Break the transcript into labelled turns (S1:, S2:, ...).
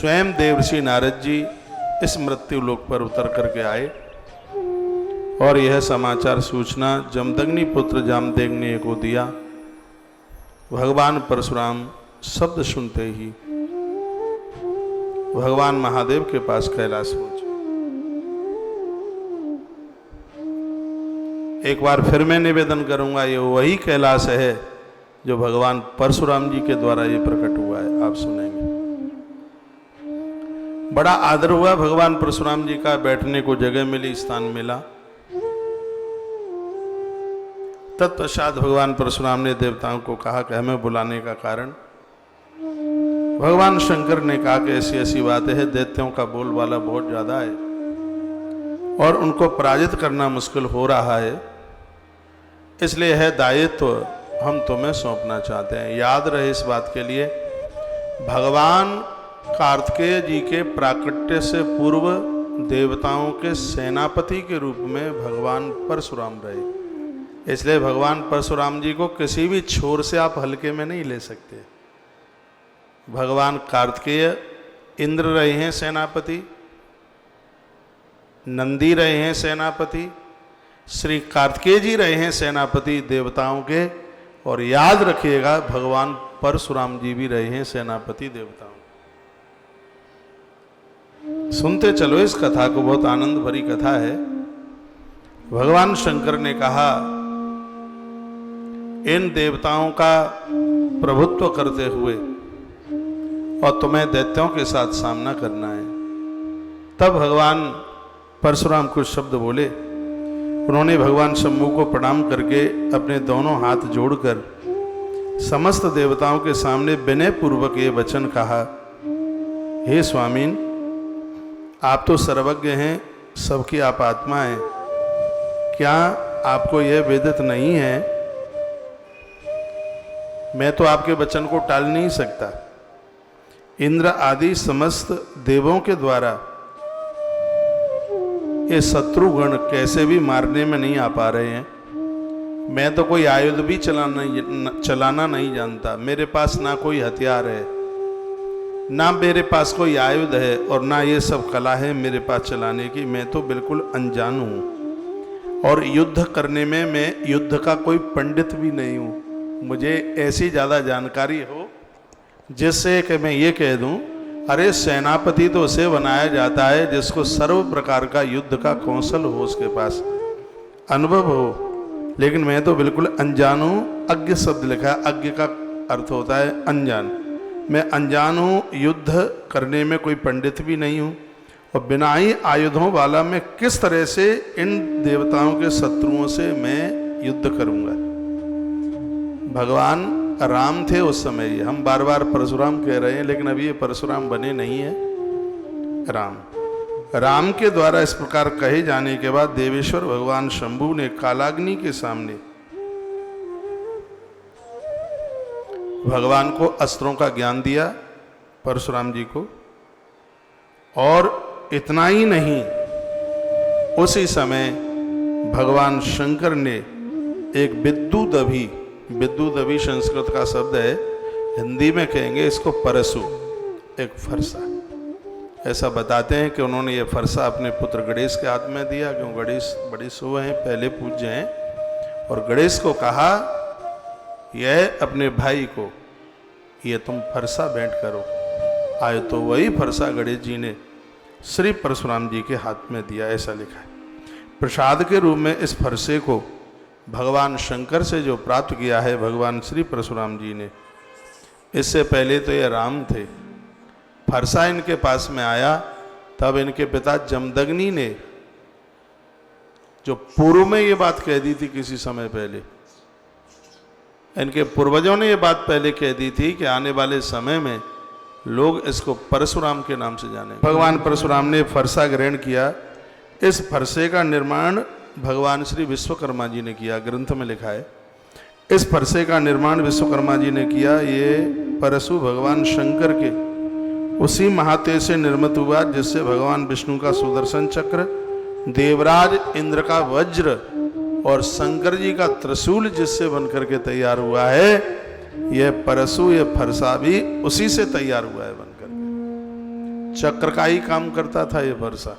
S1: स्वयं देवर्षि नारद जी इस मृत्यु लोक पर उतर करके आए और यह समाचार सूचना जमदग्नि पुत्र जामदग्नि को दिया। भगवान परशुराम शब्द सुनते ही भगवान महादेव के पास कैलाश पहुंचे। एक बार फिर मैं निवेदन करूंगा, ये वही कैलाश है जो भगवान परशुराम जी के द्वारा ये प्रकट हुआ है। आप सुनेंगे। बड़ा आदर हुआ भगवान परशुराम जी का, बैठने को जगह मिली, स्थान मिला। तत्पश्चात भगवान परशुराम ने देवताओं को कहा कि हमें बुलाने का कारण। भगवान शंकर ने कहा कि ऐसी ऐसी बात है, दैत्यों का बोलबाला बहुत ज्यादा है और उनको पराजित करना मुश्किल हो रहा है, इसलिए है दायित्व हम तुम्हें सौंपना चाहते हैं। याद रहे इस बात के लिए, भगवान कार्तिकेय जी के प्राकट्य से पूर्व देवताओं के सेनापति के रूप में भगवान परशुराम रहे, इसलिए भगवान परशुराम जी को किसी भी छोर से आप हल्के में नहीं ले सकते। भगवान कार्तिकेय इंद्र रहे हैं सेनापति, नंदी रहे हैं सेनापति, श्री कार्तिकेय जी रहे हैं सेनापति देवताओं के, और याद रखिएगा भगवान परशुराम जी भी रहे हैं सेनापति देवताओं। सुनते चलो इस कथा को, बहुत आनंद भरी कथा है। भगवान शंकर ने कहा, इन देवताओं का प्रभुत्व करते हुए और तुम्हें दैत्यों के साथ सामना करना है। तब भगवान परशुराम कुछ शब्द बोले। उन्होंने भगवान शंभु को प्रणाम करके अपने दोनों हाथ जोड़कर समस्त देवताओं के सामने विनय पूर्वक ये वचन कहा, हे स्वामीन, आप तो सर्वज्ञ हैं, सबकी आप आत्मा हैं, क्या आपको यह विदित नहीं है? मैं तो आपके वचन को टाल नहीं सकता। इंद्र आदि समस्त देवों के द्वारा ये शत्रुगण कैसे भी मारने में नहीं आ पा रहे हैं। मैं तो कोई आयुध भी चलाना नहीं जानता। मेरे पास ना कोई हथियार है, ना मेरे पास कोई आयुध है, और ना ये सब कला है मेरे पास चलाने की। मैं तो बिल्कुल अनजान हूँ और युद्ध करने में मैं युद्ध का कोई पंडित भी नहीं हूँ। मुझे ऐसी ज़्यादा जानकारी हो जिससे कि मैं ये कह दूँ, अरे सेनापति तो उसे बनाया जाता है जिसको सर्व प्रकार का युद्ध का कौशल हो, उसके पास अनुभव हो। लेकिन मैं तो बिल्कुल अनजान हूँ। अज्ञ शब्द लिखा है, अज्ञ का अर्थ होता है अनजान। मैं अनजान हूँ, युद्ध करने में कोई पंडित भी नहीं हूँ, और बिना ही आयुधों वाला मैं किस तरह से इन देवताओं के शत्रुओं से मैं युद्ध करूँगा। भगवान राम थे उस समय, ये हम बार बार परशुराम कह रहे हैं, लेकिन अभी ये परशुराम बने नहीं है। राम के द्वारा इस प्रकार कहे जाने के बाद देवेश्वर भगवान शंभु ने कालाग्नि के सामने भगवान को अस्त्रों का ज्ञान दिया, परशुराम जी को। और इतना ही नहीं, उसी समय भगवान शंकर ने एक विद्युदभि संस्कृत का शब्द है, हिंदी में कहेंगे इसको परशु, एक फरसा। ऐसा बताते हैं कि उन्होंने ये फरसा अपने पुत्र गणेश के हाथ में दिया, क्यों गणेश बड़े शुभ हैं, पहले पूज्य हैं, और गणेश को कहा, यह अपने भाई को ये तुम फरसा भेंट करो। आए तो वही फरसा गणेश जी ने श्री परशुराम जी के हाथ में दिया, ऐसा लिखा है। प्रसाद के रूप में इस फरसे को भगवान शंकर से जो प्राप्त किया है भगवान श्री परशुराम जी ने। इससे पहले तो ये राम थे। फरसा इनके पास में आया, तब इनके पिता जमदग्नि ने, जो पूर्व में ये बात कह दी थी किसी समय पहले, इनके पूर्वजों ने ये बात पहले कह दी थी कि आने वाले समय में लोग इसको परशुराम के नाम से जाने। भगवान परशुराम ने फरसा ग्रहण किया। इस फरसे का निर्माण भगवान श्री विश्वकर्मा जी ने किया, ग्रंथ में लिखा है। इस फरसे का निर्माण विश्वकर्मा जी ने किया। ये परशु भगवान शंकर के उसी महातेज से निर्मित हुआ जिससे भगवान विष्णु का सुदर्शन चक्र, देवराज इंद्र का वज्र और शंकर जी का त्रिशूल जिससे बनकर के तैयार हुआ है। यह परशु, यह फरसा भी उसी से तैयार हुआ है बनकर। चक्र का ही काम करता था ये वर्षा।